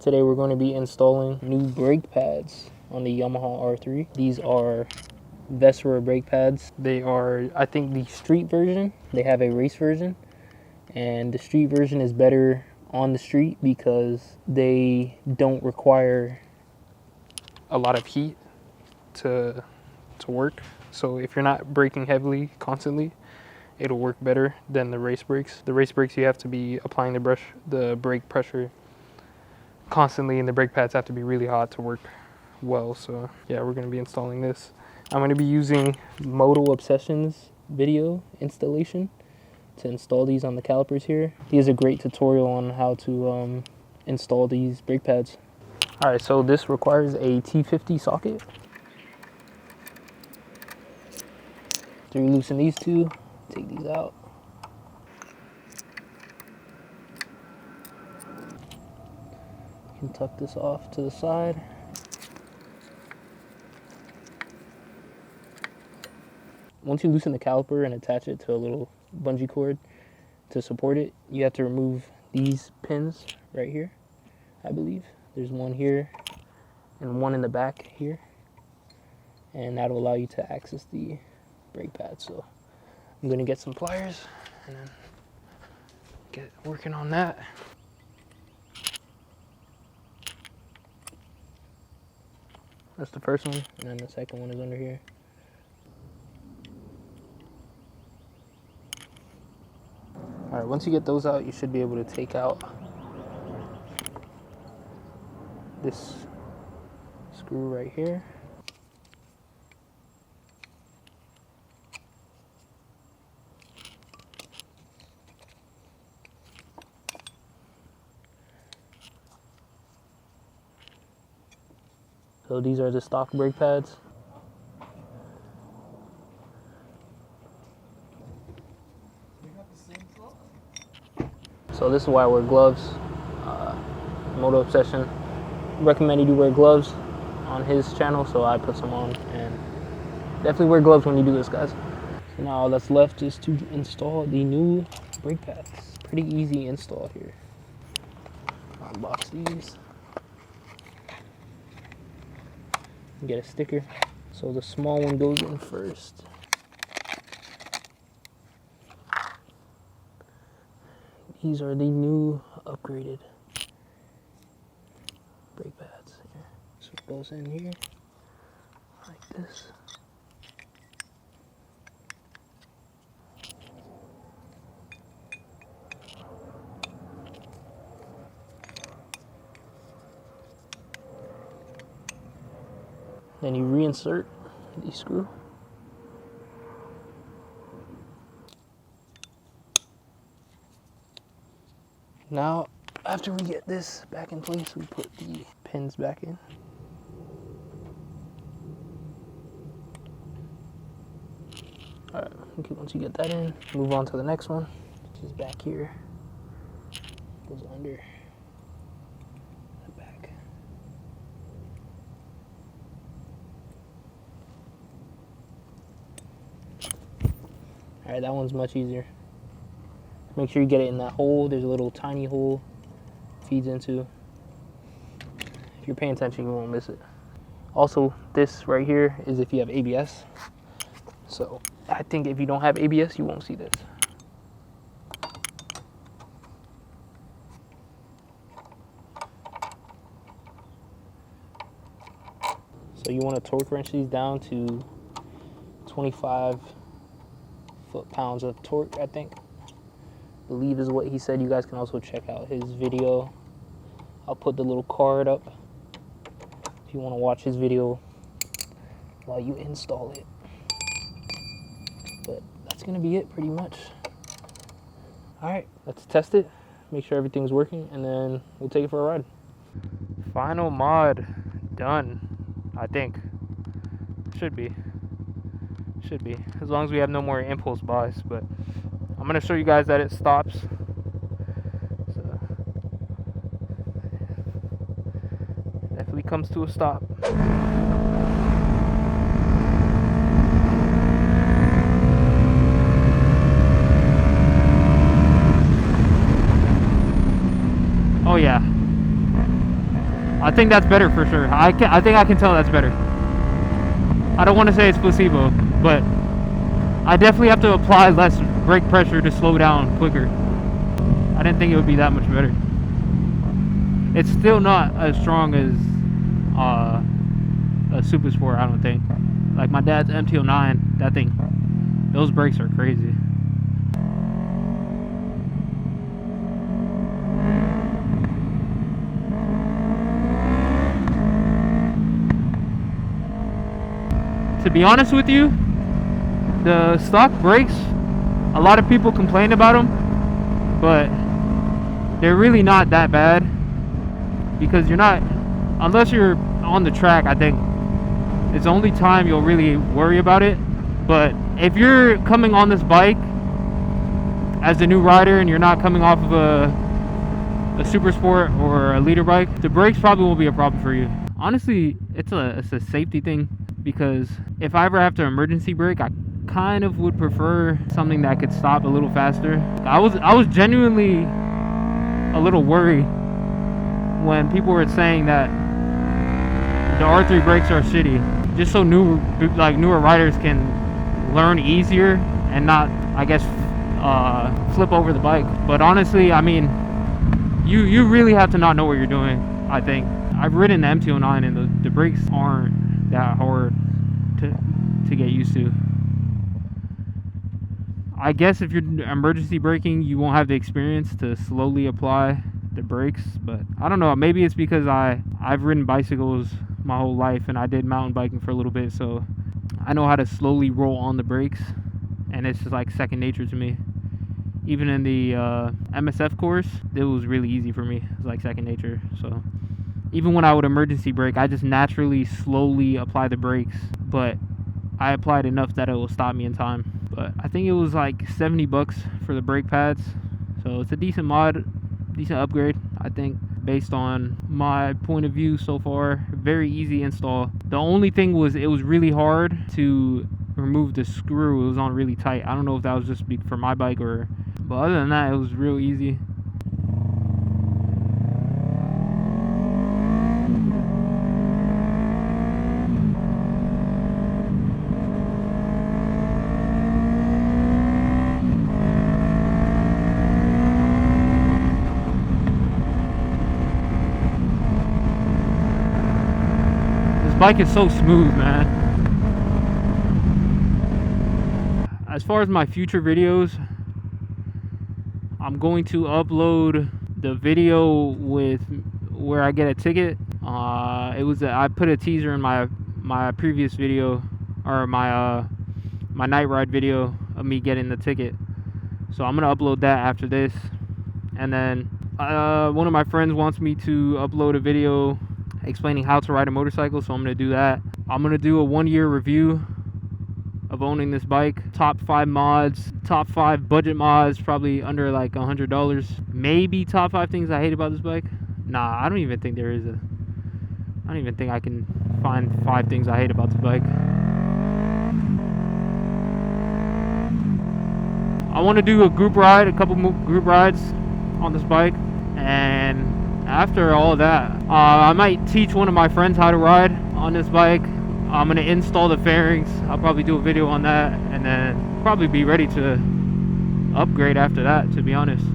Today we're going to be installing new brake pads on the Yamaha R3. These are Vesera brake pads. They are, I think, the street version. They have a race version, and the street version is better on the street because they don't require a lot of heat to work. So if you're not braking heavily constantly, it'll work better than the race brakes. The race brakes, you have to be applying the brake pressure constantly, and the brake pads have to be really hot to work well. So yeah, we're going to be installing this. I'm going to be using Moto Obsession's video installation to install these on the calipers here. He has a great tutorial on how to install these brake pads. Alright, so this requires a T50 socket. So you loosen these two, take these out. You can tuck this off to the side. Once you loosen the caliper and attach it to a little bungee cord to support it, you have to remove these pins right here, I believe. There's one here and one in the back here, and that'll allow you to access the brake pad. So I'm going to get some pliers and then get working on that. That's the first one, and then the second one is under here. Alright, once you get those out, you should be able to take out this screw right here. So these are the stock brake pads. So this is why I wear gloves. Moto Obsession recommended you wear gloves on his channel, so I put some on, and definitely wear gloves when you do this, guys. So now all that's left is to install the new brake pads. Pretty easy install here. Unbox these. Get a sticker. So the small one goes in first. These are the new upgraded brake pads here. So it goes in here like this. Then you reinsert the screw. Now, after we get this back in place, we put the pins back in. Alright, okay, once you get that in, move on to the next one, which is back here. Goes under the back. Alright, that one's much easier. Make sure you get it in that hole. There's a little tiny hole it feeds into. If you're paying attention, you won't miss it. Also, this right here is if you have ABS. So I think if you don't have ABS, you won't see this. So you want to torque wrench these down to 25 foot-pounds of torque, I think. Believe is what he said. You guys can also check out his video. I'll put the little card up if you want to watch his video while you install it. But that's gonna be it pretty much. Alright, let's test it, make sure everything's working, and then we'll take it for a ride. Final mod done, I think. Should be, as long as we have no more impulse buys. But I'm gonna show you guys that it stops. So definitely comes to a stop. Oh yeah. I think that's better for sure. I think I can tell that's better. I don't want to say it's placebo, but I definitely have to apply less brake pressure to slow down quicker. I didn't think it would be that much better. It's still not as strong as a Super Sport, I don't think. Like my dad's MT-09, that thing, those brakes are crazy. To be honest with you, the stock brakes, a lot of people complain about them, but they're really not that bad, because you're not, unless you're on the track, I think it's the only time you'll really worry about it. But if you're coming on this bike as a new rider and you're not coming off of a Super Sport or a leader bike, the brakes probably won't be a problem for you. Honestly, it's a safety thing, because if I ever have to emergency brake, I kind of would prefer something that could stop a little faster. I was genuinely a little worried when people were saying that the R3 brakes are shitty, just so newer riders can learn easier and not, I guess, flip over the bike. But honestly, I mean, you really have to not know what you're doing. I think I've ridden the MT-09 and the brakes aren't that hard to get used to. I guess if you're emergency braking, you won't have the experience to slowly apply the brakes, but I don't know, maybe it's because I've ridden bicycles my whole life and I did mountain biking for a little bit, so I know how to slowly roll on the brakes, and it's just like second nature to me. Even in the MSF course, it was really easy for me. It was like second nature. So even when I would emergency brake, I just naturally slowly apply the brakes, but I applied enough that it will stop me in time. But I think it was like $70 for the brake pads, so it's a decent upgrade, I think, based on my point of view so far. Very easy install. The only thing was, it was really hard to remove the screw. It was on really tight. I don't know if that was just for my bike, but other than that, it was real easy. Bike is so smooth, man. As far as my future videos, I'm going to upload the video with where I get a ticket. I put a teaser in my previous video, or my night ride video of me getting the ticket. So I'm gonna upload that after this, and then one of my friends wants me to upload a video explaining how to ride a motorcycle, so I'm going to do that. I'm going to do a 1-year review of owning this bike. Top 5 mods, top 5 budget mods, probably under like $100. Maybe top 5 things I hate about this bike. Nah, I don't even think I don't even think I can find 5 things I hate about this bike. I want to do a couple group rides on this bike, and after all of that, I might teach one of my friends how to ride on this bike. I'm going to install the fairings. I'll probably do a video on that, and then probably be ready to upgrade after that, to be honest.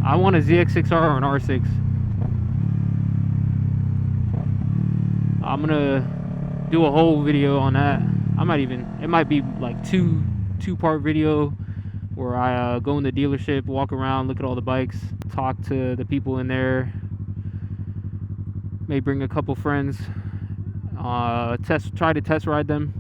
I want a ZX6R or an R6. I'm going to do a whole video on that. It might be like two-part video where I go in the dealership, walk around, look at all the bikes, talk to the people in there, may bring a couple friends, try to test ride them,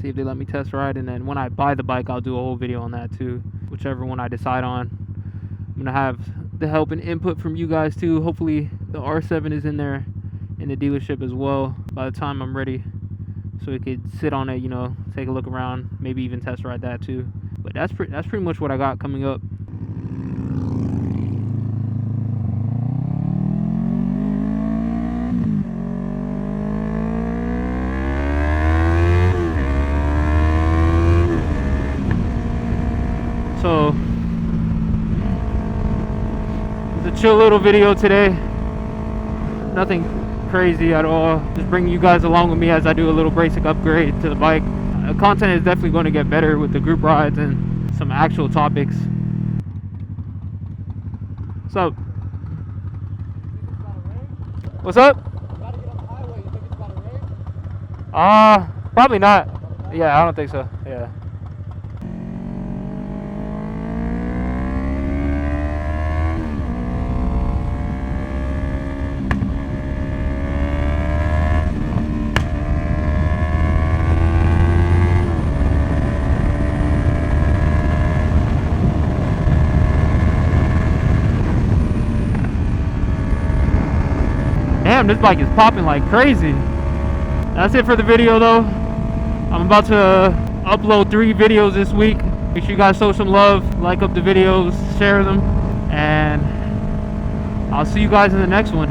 see if they let me test ride, and then when I buy the bike, I'll do a whole video on that too, whichever one I decide on. I'm gonna have the help and input from you guys too. Hopefully the R7 is in there in the dealership as well by the time I'm ready, so we could sit on it, take a look around, maybe even test ride that too. But that's pretty much what I got coming up. So the chill little video today. Nothing crazy at all. Just bringing you guys along with me as I do a little basic upgrade to the bike. Content is definitely going to get better with the group rides and some actual topics. What's up? What's up? Probably not. Yeah, I don't think so. Yeah. Damn, this bike is popping like crazy. That's it for the video though. I'm about to upload 3 videos this week. Make sure you guys show some love, like up the videos, share them, and I'll see you guys in the next one.